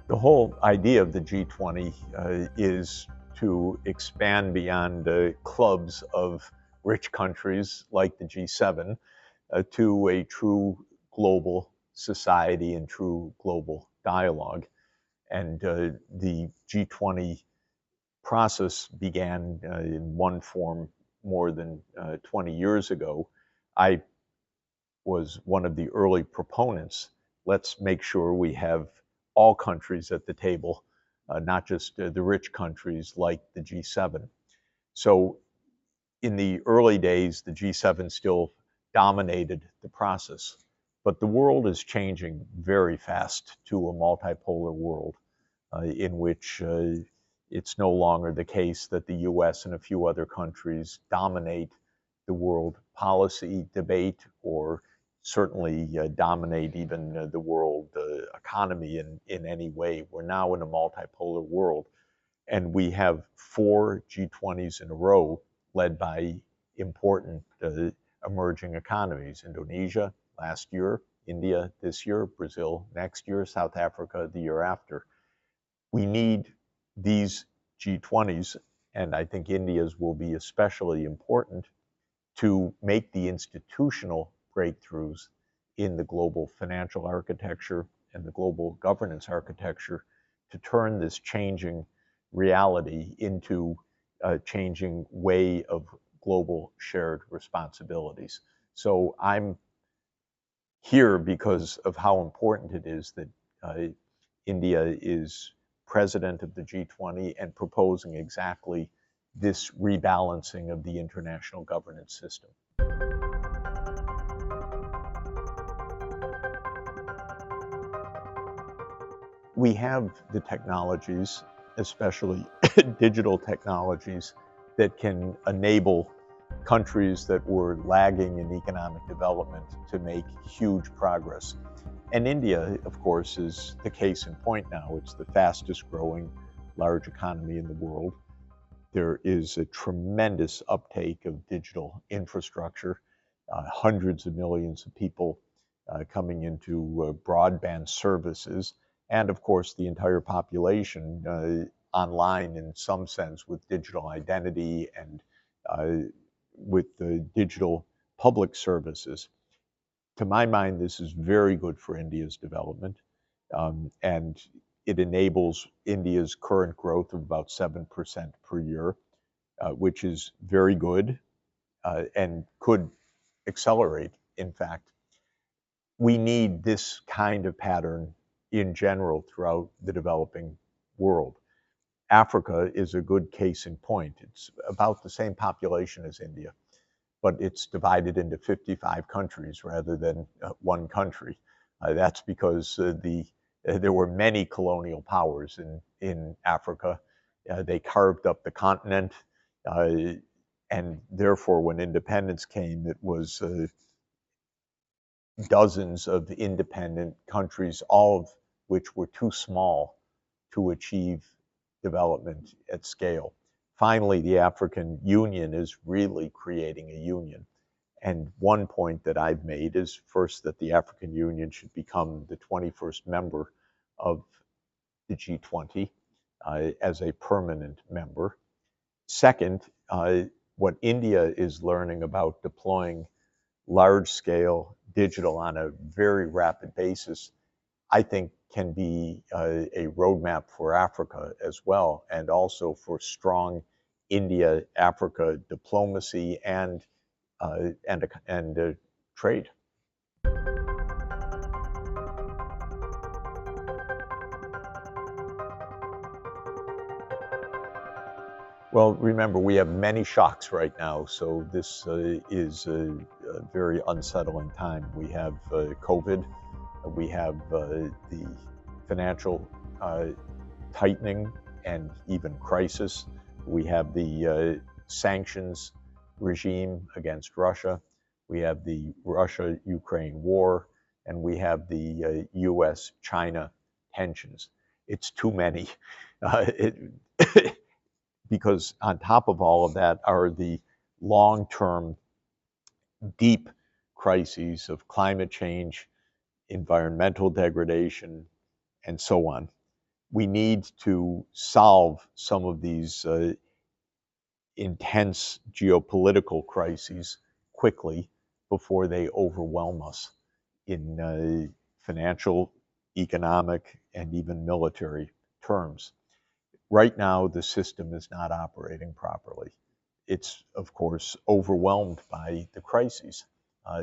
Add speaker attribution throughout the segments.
Speaker 1: The whole idea of the G20 is to expand beyond clubs of rich countries like the G7 to a true global society and true global dialogue. And the G20 process began in one form more than 20 years ago. I was one of the early proponents. Let's make sure we have all countries at the table, not just the rich countries like the G7. So in the early days, the G7 still dominated the process, but the world is changing very fast to a multipolar world in which it's no longer the case that the US and a few other countries dominate the world policy debate or certainly dominate even the world economy in any way. We're now in a multipolar world, and we have 4 G20s in a row led by important emerging economies. Indonesia last year, India this year, Brazil next year, South Africa the year after. We need these G20s, and I think India's will be especially important, to make the institutional breakthroughs in the global financial architecture and the global governance architecture to turn this changing reality into a changing way of global shared responsibilities. So I'm here because of how important it is that India is president of the G20 and proposing exactly this rebalancing of the international governance system. We have the technologies, especially digital technologies, that can enable countries that were lagging in economic development to make huge progress. And India, of course, is the case in point now. It's the fastest growing large economy in the world. There is a tremendous uptake of digital infrastructure, hundreds of millions of people coming into broadband services, and of course the entire population online in some sense with digital identity and with the digital public services. To my mind, this is very good for India's development, and it enables India's current growth of about 7% per year, which is very good and could accelerate, in fact. We need this kind of pattern in general throughout the developing world. Africa is a good case in point. It's about the same population as India, but it's divided into 55 countries rather than one country. That's because there were many colonial powers in Africa. They carved up the continent, and therefore when independence came, it was dozens of independent countries, all of which were too small to achieve development at scale. Finally, the African Union is really creating a union. And one point that I've made is first that the African Union should become the 21st member of the G20 as a permanent member. Second, what India is learning about deploying large-scale digital on a very rapid basis, I think can be a roadmap for Africa as well, and also for strong India-Africa diplomacy and trade. Well, remember, we have many shocks right now, so this is a very unsettling time. We have COVID, we have the financial tightening and even crisis. We have the sanctions regime against Russia. We have the Russia-Ukraine war, and we have the US-China tensions. It's too many. Because on top of all of that are the long-term deep crises of climate change, environmental degradation, and so on. We need to solve some of these intense geopolitical crises quickly before they overwhelm us in financial, economic, and even military terms. Right now, the system is not operating properly. It's, of course, overwhelmed by the crises,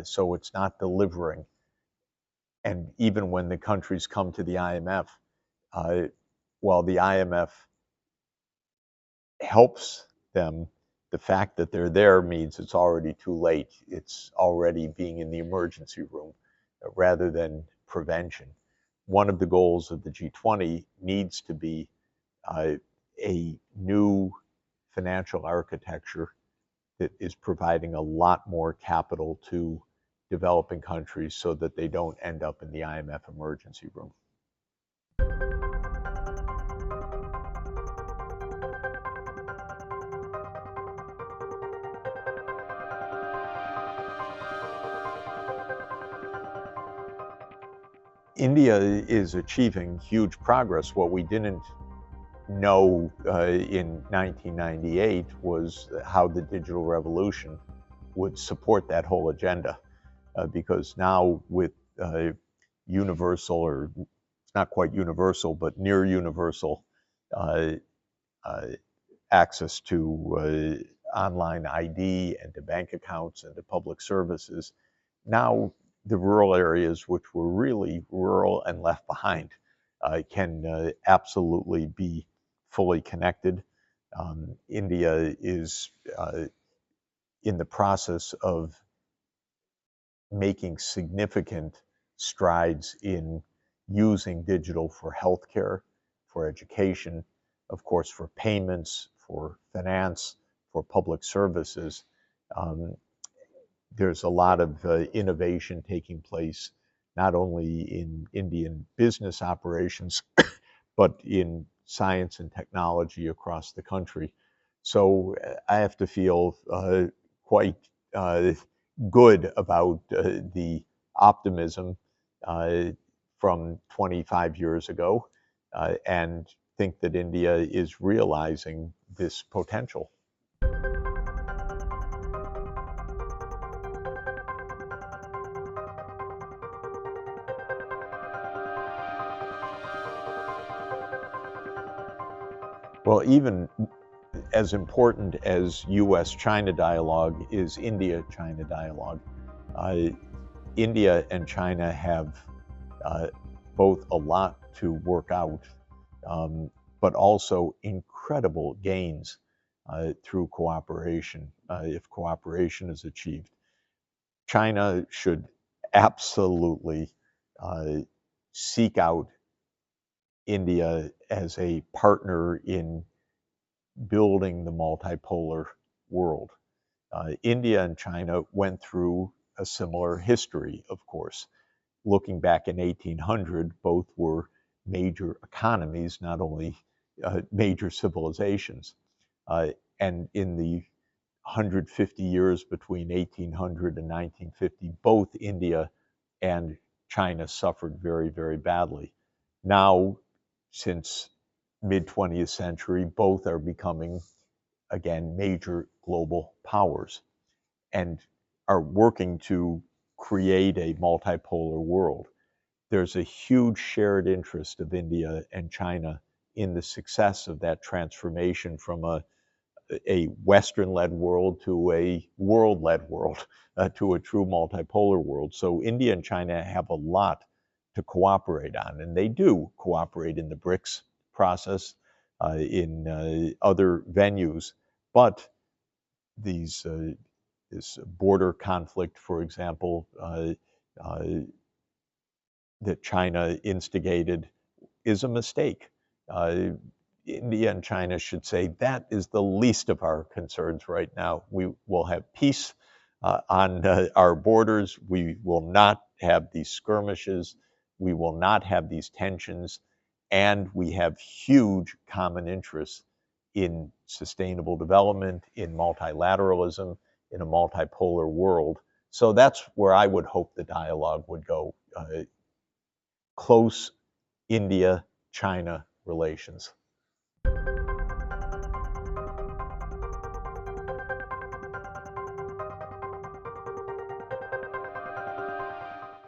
Speaker 1: so it's not delivering. And even when the countries come to the IMF, uh, while the IMF helps them, the fact that they're there means it's already too late. It's already being in the emergency room rather than prevention. One of the goals of the G20 needs to be a new financial architecture that is providing a lot more capital to developing countries so that they don't end up in the IMF emergency room. India is achieving huge progress. What we didn't know in 1998 was how the digital revolution would support that whole agenda. Because now with universal, or it's not quite universal, but near universal uh, uh, access to online ID and to bank accounts and to public services, now the rural areas, which were really rural and left behind, can absolutely be fully connected. India is in the process of making significant strides in using digital for healthcare, for education, of course, for payments, for finance, for public services. Um, there's a lot of innovation taking place, not only in Indian business operations, but in science and technology across the country. So I have to feel quite good about the optimism uh, from 25 years ago and think that India is realizing this potential. Well, even as important as US-China dialogue is India-China dialogue. Uh, India and China have both a lot to work out, but also incredible gains through cooperation, if cooperation is achieved. China should absolutely uh, seek out India as a partner in building the multipolar world. India and China went through a similar history, of course. Looking back in 1800, both were major economies, not only major civilizations. And in the 150 years between 1800 and 1950, both India and China suffered very, very badly. Now, since mid 20th century, both are becoming again major global powers and are working to create a multipolar world. There's a huge shared interest of India and China in the success of that transformation from a Western-led world to a world-led world, to a true multipolar world. So India and China have a lot to cooperate on, and they do cooperate in the BRICS process, in other venues, but these this border conflict, for example, uh, that China instigated is a mistake. Uh, India and China should say that is the least of our concerns right now. We will have peace on our borders. We will not have these skirmishes. We will not have these tensions. And we have huge common interests in sustainable development, in multilateralism, in a multipolar world. So that's where I would hope the dialogue would go. Close India-China relations.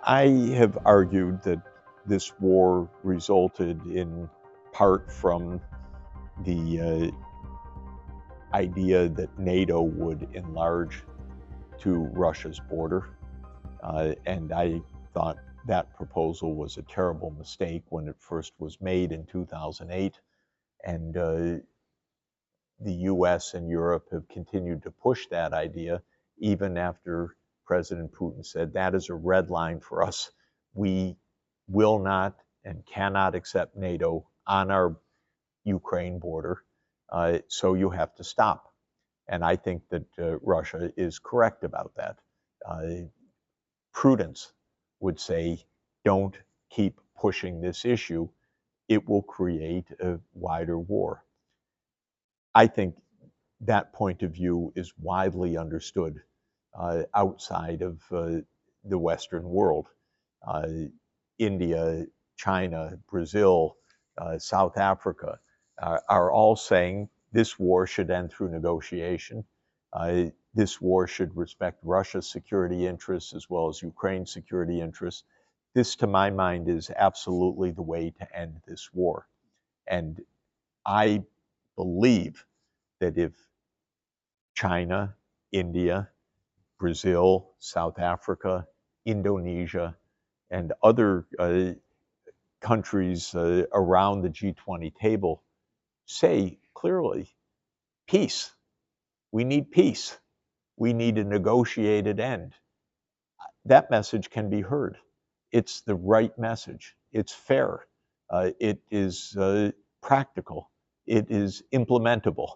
Speaker 1: I have argued that this war resulted in part from the idea that NATO would enlarge to Russia's border. And I thought that proposal was a terrible mistake when it first was made in 2008. And the US and Europe have continued to push that idea even after President Putin said that is a red line for us. We will not and cannot accept NATO on our Ukraine border, so you have to stop. And I think that Russia is correct about that. Prudence would say, don't keep pushing this issue. It will create a wider war. I think that point of view is widely understood outside of the Western world. India, China, Brazil, South Africa are all saying this war should end through negotiation. This war should respect Russia's security interests as well as Ukraine's security interests. This, to my mind, is absolutely the way to end this war. And I believe that if China, India, Brazil, South Africa, Indonesia, and other countries around the G20 table say clearly, peace. We need peace. We need a negotiated end. That message can be heard. It's the right message. It's fair. It is practical. It is implementable.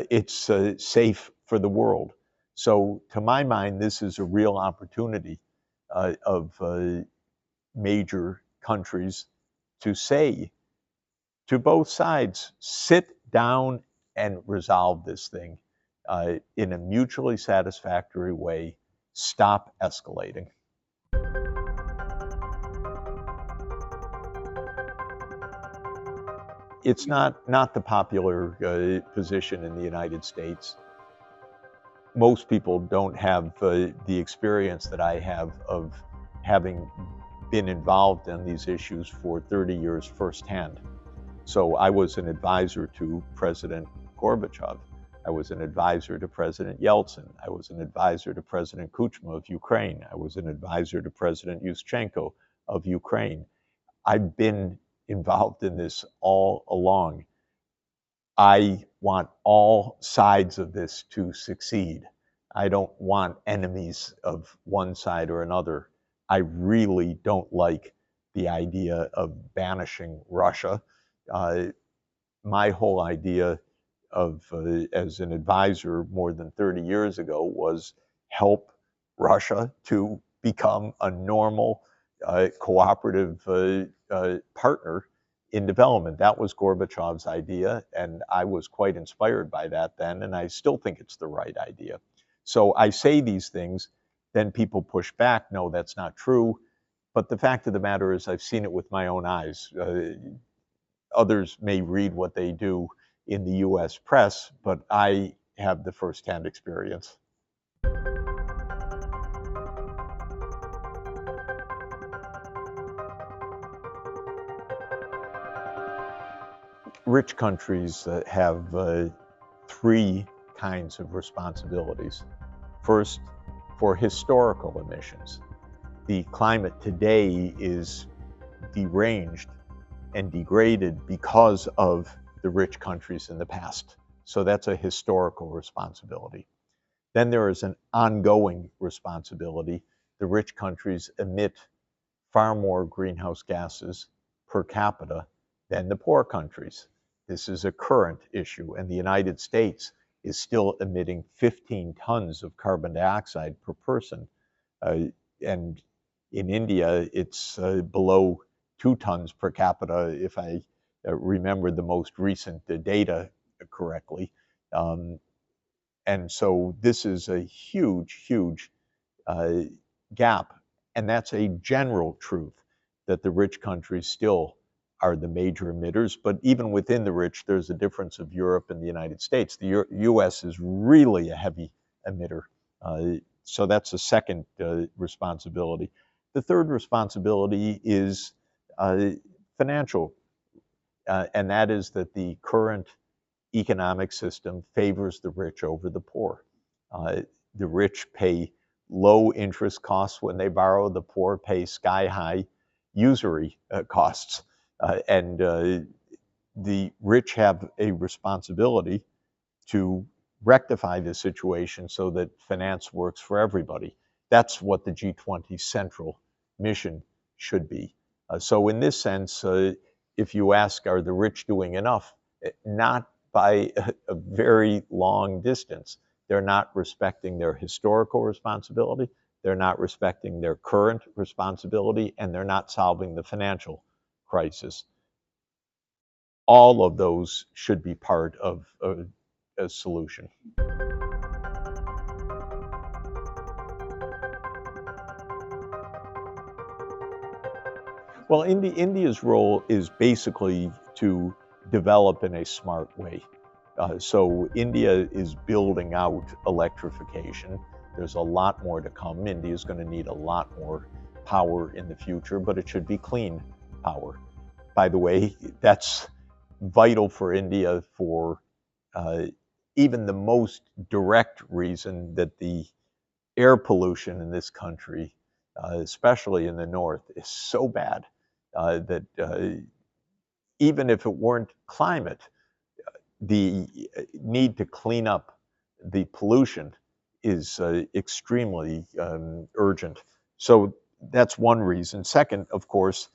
Speaker 1: It's safe for the world. So, to my mind, this is a real opportunity of major countries to say to both sides, sit down and resolve this thing in a mutually satisfactory way. Stop escalating. It's not the popular position in the United States. Most people don't have the experience that I have of having been involved in these issues for 30 years firsthand. So I was an advisor to President Gorbachev. I was an advisor to President Yeltsin. I was an advisor to President Kuchma of Ukraine. I was an advisor to President Yushchenko of Ukraine. I've been involved in this all along. I want all sides of this to succeed. I don't want enemies of one side or another. I really don't like the idea of banishing Russia. My whole idea of, as an advisor more than 30 years ago, was help Russia to become a normal, cooperative partner in development. That was Gorbachev's idea, and I was quite inspired by that then, and I still think it's the right idea. So I say these things, then people push back, no, that's not true. But the fact of the matter is I've seen it with my own eyes. Others may read what they do in the US press, but I have the firsthand experience. Rich countries have three kinds of responsibilities. First, for historical emissions. The climate today is deranged and degraded because of the rich countries in the past. So that's a historical responsibility. Then there is an ongoing responsibility. The rich countries emit far more greenhouse gases per capita than the poor countries. This is a current issue, and the United States is still emitting 15 tons of carbon dioxide per person. And in India, it's below 2 tons per capita, if I remember the most recent data correctly. And so this is a huge, huge uh, gap. And that's a general truth, that the rich countries still are the major emitters. But even within the rich, there's a difference of Europe and the United States. The US is really a heavy emitter. So that's the second responsibility. The third responsibility is financial, and that is that the current economic system favors the rich over the poor. The rich pay low interest costs when they borrow, the poor pay sky high usury costs. And the rich have a responsibility to rectify this situation so that finance works for everybody. That's what the G20 central mission should be. So in this sense, if you ask, are the rich doing enough? Not by a very long distance. They're not respecting their historical responsibility, they're not respecting their current responsibility, and they're not solving the financial crisis. All of those should be part of a solution. Well, India's role is basically to develop in a smart way. So India is building out electrification. There's a lot more to come. India is going to need a lot more power in the future, but it should be clean power. By the way, that's vital for India for even the most direct reason that the air pollution in this country, especially in the north, is so bad that even if it weren't climate, the need to clean up the pollution is extremely urgent. So that's one reason. Second, of course,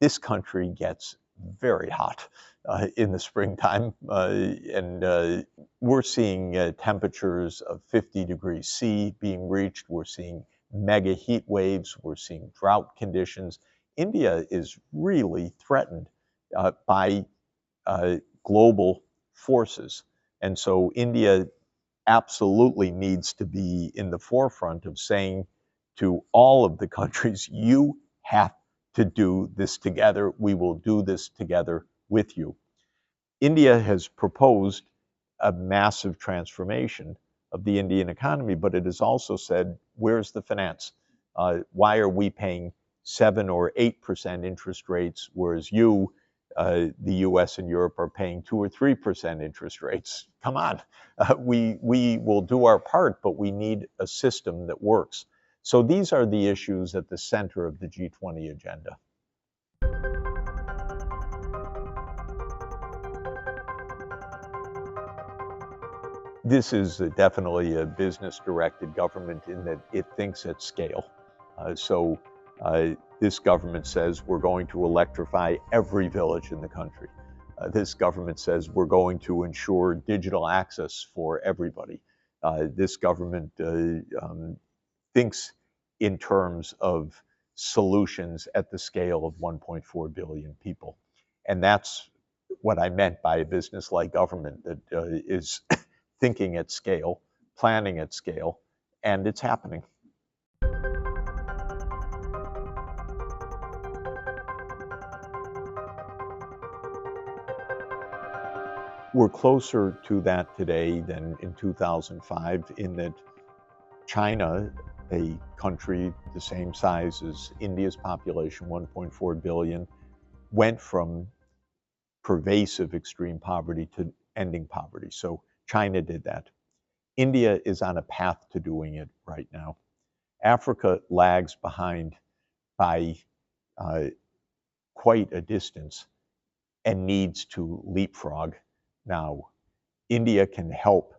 Speaker 1: this country gets very hot in the springtime, and we're seeing temperatures of 50 degrees C being reached. We're seeing mega heat waves. We're seeing drought conditions. India is really threatened by global forces. And so India absolutely needs to be in the forefront of saying to all of the countries, you have to do this together. We will do this together with you. India has proposed a massive transformation of the Indian economy, but it has also said, where's the finance? Why are we paying 7 or 8% interest rates, whereas you, the US and Europe, are paying 2 or 3% interest rates? Come on. We will do our part, but we need a system that works. So these are the issues at the center of the G20 agenda. This is definitely a business-directed government in that it thinks at scale. So this government says we're going to electrify every village in the country. This government says we're going to ensure digital access for everybody. This government thinks in terms of solutions at the scale of 1.4 billion people. And that's what I meant by a business-like government that is thinking at scale, planning at scale, and it's happening. We're closer to that today than in 2005 in that China, a country the same size as India's population, 1.4 billion, went from pervasive extreme poverty to ending poverty. So China did that. India is on a path to doing it right now. Africa lags behind by quite a distance and needs to leapfrog now. India can help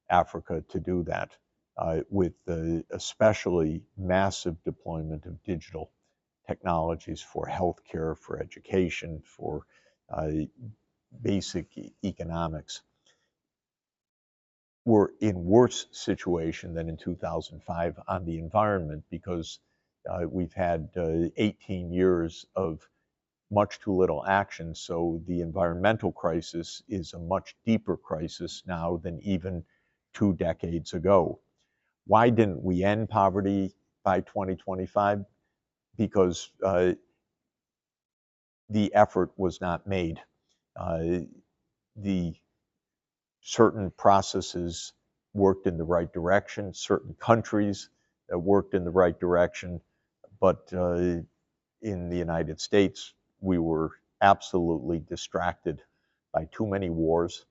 Speaker 1: Africa to do that with the especially massive deployment of digital technologies for healthcare, for education, for basic economics. We're in worse situation than in 2005 on the environment because we've had 18 years of much too little action. So the environmental crisis is a much deeper crisis now than even 2 decades ago. Why didn't we end poverty by 2025 because the effort was not made. The certain processes worked in the right direction, certain countries worked in the right direction, but in the United States, we were absolutely distracted by too many wars,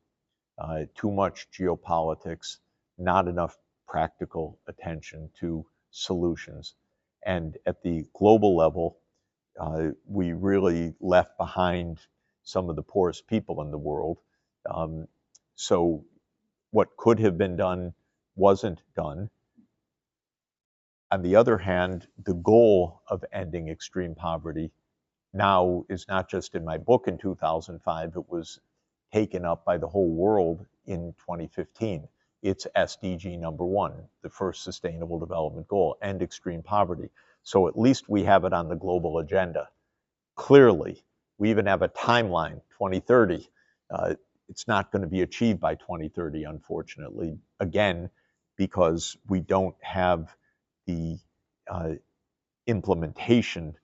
Speaker 1: too much geopolitics, not enough practical attention to solutions. And at the global level, we really left behind some of the poorest people in the world. So what could have been done wasn't done. On the other hand, the goal of ending extreme poverty now is not just in my book in 2005, it was taken up by the whole world in 2015. It's SDG number 1, the first sustainable development goal, end extreme poverty. So at least we have it on the global agenda. Clearly, we even have a timeline, 2030. It's not going to be achieved by 2030, unfortunately, again, because we don't have the implementation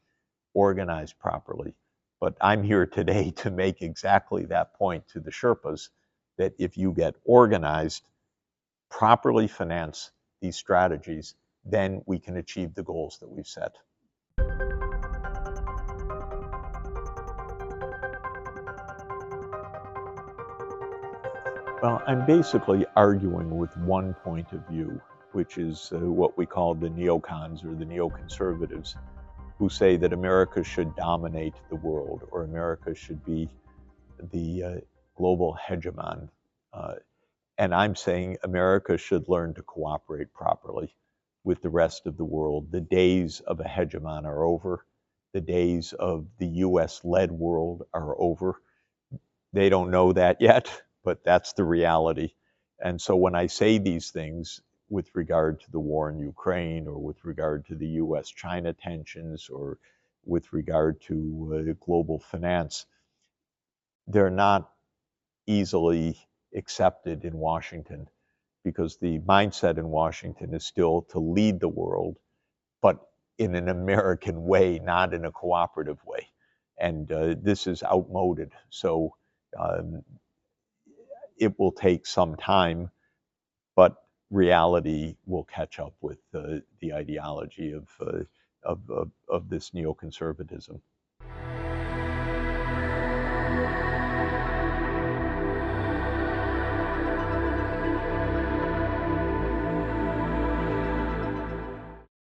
Speaker 1: organized properly. But I'm here today to make exactly that point to the Sherpas, that if you get organized, properly finance these strategies, then we can achieve the goals that we've set. Well, I'm basically arguing with one point of view, which is what we call the neocons or the neoconservatives, who say that America should dominate the world or America should be the global hegemon. And I'm saying America should learn to cooperate properly with the rest of the world. The days of a hegemon are over. The days of the US-led world are over. They don't know that yet, but that's the reality. And so when I say these things with regard to the war in Ukraine or with regard to the US-China tensions or with regard to global finance, they're not easily accepted in Washington because the mindset in Washington is still to lead the world, but in an American way, not in a cooperative way. And this is outmoded. So it will take some time, but reality will catch up with the ideology of this neoconservatism.